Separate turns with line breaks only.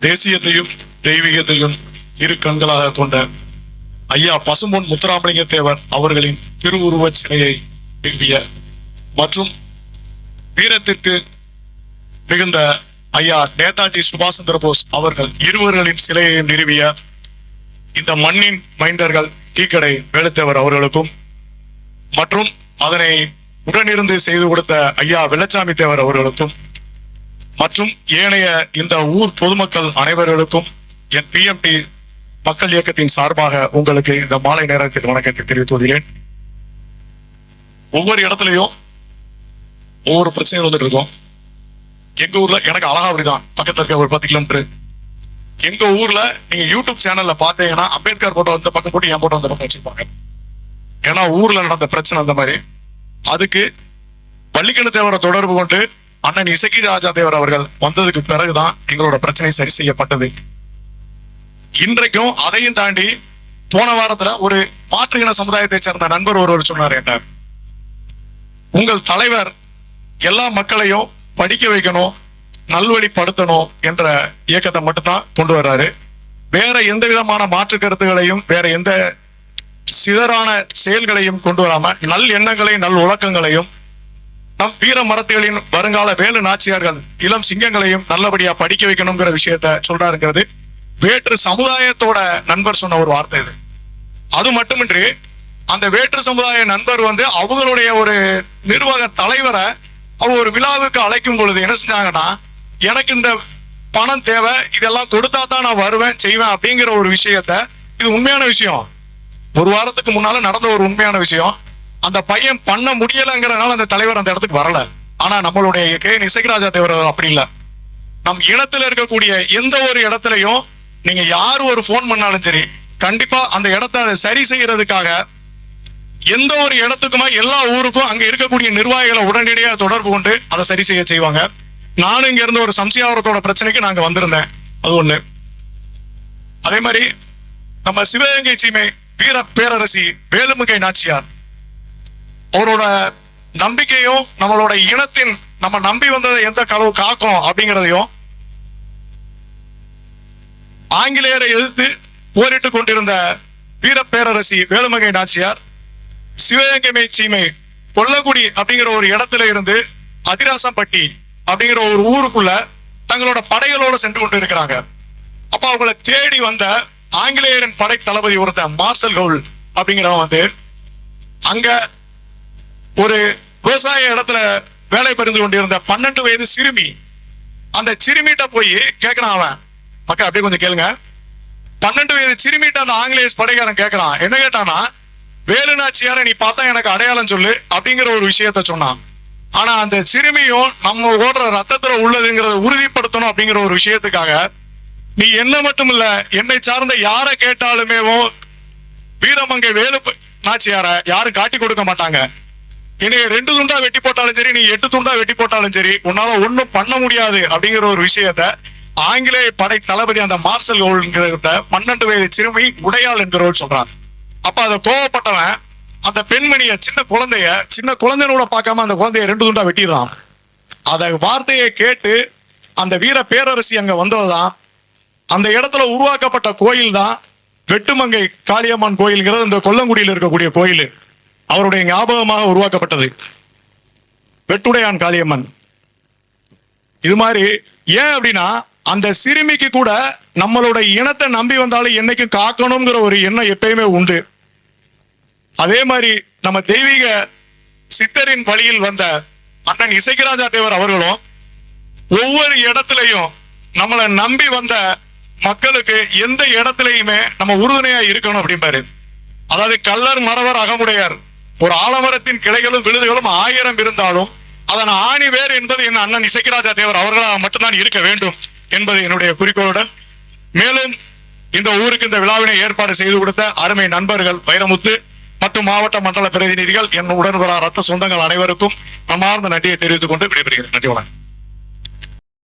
தேசியத்தையும் தெய்வீகத்தையும் இரு கண்களாக கொண்ட ஐயா பசும்பொன் முத்துராமலிங்க தேவர் அவர்களின் திருவுருவச் சிலையை நிறுவிய மற்றும் வீரத்திற்கு மிகுந்த ஐயா நேதாஜி சுபாஷ் சந்திர போஸ் அவர்கள் இருவர்களின் சிலையை நிறுவிய இந்த மண்ணின் மைந்தர்கள் டீக்கடை வேலுத்தேவர் அவர்களுக்கும் மற்றும் அதனை உடனிருந்து செய்து கொடுத்த ஐயா வெள்ளச்சாமி தேவர் அவர்களுக்கும் மற்றும் ஏனைய இந்த ஊர் பொதுமக்கள் அனைவர்களுக்கும் என் PMT மக்கள் இயக்கத்தின் சார்பாக உங்களுக்கு இந்த மாலை நேரத்தில் வணக்கத்தை தெரிவித்து வருகிறேன். ஒவ்வொரு இடத்துலையும் ஒவ்வொரு பிரச்சனைகள் வந்துட்டு இருக்கும். எங்க ஊர்ல எனக்கு அழகாவடிதான் பக்கத்துல இருக்க ஒரு 10 கிலோமீட்டர். எங்க ஊர்ல நீங்க யூடியூப் சேனல்ல பாத்தீங்கன்னா அம்பேத்கர் போட்டோ அந்த பக்கம் போட்டு என் போட்டோ அந்த பக்கம் வச்சிருப்பாங்க. ஏன்னா ஊர்ல நடந்த பிரச்சனை அந்த மாதிரி. அதுக்கு பள்ளிக்கண தேவரை தொடர்பு கொண்டு அண்ணன் இசக்கி ராஜா தேவர் அவர்கள் வந்ததுக்கு பிறகுதான் எங்களோட பிரச்சனை சரி செய்யப்பட்டது. இன்றைக்கும் அதையும் தாண்டி போன வாரத்துல ஒரு மாற்று இன சமுதாயத்தை சேர்ந்த நண்பர் ஒருவர் சொன்னார், என்ன உங்கள் தலைவர் எல்லா மக்களையும் படிக்க வைக்கணும், நல்வழிப்படுத்தணும் என்ற இயக்கத்தை மட்டும்தான் கொண்டு வர்றாரு. வேற எந்த விதமான மாற்று கருத்துகளையும் வேற எந்த சிதறான செயல்களையும் கொண்டு வராம நல் எண்ணங்களையும் நல் ஒழுக்கங்களையும் நம் வீர மரத்துகளின் வருங்கால வேலு நாச்சியார்கள் இளம் சிங்கங்களையும் நல்லபடியா படிக்க வைக்கணுங்கிற விஷயத்த சொல்றாருங்கிறது வேற்று சமுதாயத்தோட நண்பர் சொன்ன ஒரு வார்த்தை இது. அது மட்டுமின்றி அந்த வேற்று சமுதாய நண்பர் அவங்களுடைய ஒரு நிர்வாக தலைவரை அவங்க ஒரு விழாவுக்கு அழைக்கும் பொழுது என்ன செஞ்சாங்கன்னா, எனக்கு இந்த பணம் தேவை, இதெல்லாம் கொடுத்தா தான் நான் வருவேன் செய்வேன் அப்படிங்கிற ஒரு விஷயத்த, இது உண்மையான விஷயம், ஒரு வாரத்துக்கு முன்னால நடந்த ஒரு உண்மையான விஷயம். அந்த பையன் பண்ண முடியலைங்கிறதுனால அந்த தலைவர் அந்த இடத்துக்கு வரல. ஆனா நம்மளுடைய இசக்கி ராஜா தேவர் அப்படி இல்லை. நம் இனத்துல இருக்கக்கூடிய எந்த ஒரு இடத்துலையும் நீங்க யாரு ஒரு போன் பண்ணாலும் சரி, கண்டிப்பா அந்த இடத்த அதை சரி செய்யறதுக்காக எந்த ஒரு இடத்துக்குமா எல்லா ஊருக்கும் அங்க இருக்கக்கூடிய நிர்வாகிகளை உடனடியாக தொடர்பு கொண்டு அதை சரி செய்வாங்க. நானும் இங்க இருந்த ஒரு சம்சியாவரத்தோட பிரச்சனைக்கு நாங்க வந்திருந்தேன். அது ஒண்ணு. அதே மாதிரி நம்ம சிவகங்கை சீமை வீர பேரரசி வேலுமங்கை நாச்சியார் அவரோட நம்பிக்கையும் நம்மளோட இனத்தின் நம்ம நம்பி வந்ததை எந்த களவு காக்கும் அப்படிங்கிறதையும் ஆங்கிலேயரை எதிர்த்து போரிட்டு கொண்டிருந்த வீர பேரரசி வேலுமங்கை நாச்சியார் சிவகங்கை சீமை கொல்லக்குடி அப்படிங்கிற ஒரு இடத்துல இருந்து அதிராசம்பட்டி அப்படிங்கிற ஒரு ஊருக்குள்ள தங்களோட படைகளோட சென்று கொண்டு இருக்கிறாங்க. அப்ப அவங்களை தேடி வந்த ஆங்கிலேயரின் படை தளபதி ஒருத்தன் மார்ஷல் கவுல் அப்படிங்கிறவன் அங்க ஒரு விவசாய இடத்துல வேலை புரிந்து கொண்டிருந்த 12 வயது சிறுமி, அந்த சிறுமிட்ட போய் கேட்கிறான். அவன் மக்கள் அப்படியே கொஞ்சம் கேளுங்க. 12 வயது சிறுமிட்ட அந்த ஆங்கிலேய படைக்காரன் கேட்கிறான். என்ன கேட்டானா, வேலுநாச்சியாரை நீ பார்த்தா எனக்கு அடையாளம் சொல்லு அப்படிங்கிற ஒரு விஷயத்த சொன்னான். ஆனா அந்த சிறுமியும் நம்ம ஓடுற ரத்தத்துல உள்ளதுங்கிறத உறுதிப்படுத்தணும் அப்படிங்கிற ஒரு விஷயத்துக்காக, நீ என்ன மட்டும் இல்ல என்னை சார்ந்த யாரை கேட்டாலுமே வீரமங்கை வேலு நாச்சியார யாரும் காட்டி கொடுக்க மாட்டாங்க. என்னைய 2 துண்டா வெட்டி போட்டாலும் சரி, நீ 8 துண்டா வெட்டி போட்டாலும் சரி, உன்னால ஒண்ணும் பண்ண முடியாது அப்படிங்கிற ஒரு விஷயத்த ஆங்கிலேய படை தளபதி அந்த மார்ஷல் கவுல் 12 வயது சிறுமி உடையாள் என்கிறவள் சொல்றான். அப்ப அதை கோவப்பட்டவன் அந்த பெண்மணிய சின்ன குழந்தையோட பார்க்காம அந்த குழந்தைய 2 துண்டா வெட்டிடுறான். அத வார்த்தையை கேட்டு அந்த வீர பேரரசி அங்க வந்ததுதான். அந்த இடத்துல உருவாக்கப்பட்ட கோயில் தான் வெட்டுமங்கை காளியம்மன் கோயில்ங்கிறது இந்த கொல்லங்குடியில் இருக்கக்கூடிய கோயில். அவருடைய ஞாபகமாக உருவாக்கப்பட்டது வெட்டுடையான் காளியம்மன். இது மாதிரி ஏன் அப்படின்னா, அந்த சிறுமிக்கு கூட நம்மளோட இனத்தை நம்பி வந்தாலும் என்னைக்கும் காக்கணுங்கிற ஒரு எண்ணம் எப்பயுமே உண்டு. அதே மாதிரி நம்ம தெய்வீக சித்தரின் வழியில் வந்த அண்ணன் இசக்கி ராஜா தேவர் அவர்களும் ஒவ்வொரு இடத்துலையும் நம்மளை நம்பி வந்த மக்களுக்கு எந்த இடத்துலையுமே நம்ம உறுதுணையா இருக்கணும் அப்படிம்பாரு. அதாவது கள்ளர் மறவர் அகமுடையார், ஒரு ஆலமரத்தின் கிளைகளும் விழுதுகளும் 1000 இருந்தாலும் அதன் ஆணி வேர் என்பது என் அண்ணன் இசக்கி ராஜா தேவர் அவர்களாக மட்டும்தான் இருக்க வேண்டும் என்பது என்னுடைய குறிக்கோளுடன், மேலும் இந்த ஊருக்கு இந்த விழாவினை ஏற்பாடு செய்து கொடுத்த அருமை நண்பர்கள் வைரமுத்து மற்றும் மாவட்ட மண்டல பிரதிநிதிகள், என் உடன்வரா ரத்த சொந்தங்கள் அனைவருக்கும் மனமார்ந்த நன்றியை தெரிவித்துக் கொண்டு விடைபெறுகிறேன். நன்றி, வணக்கம்.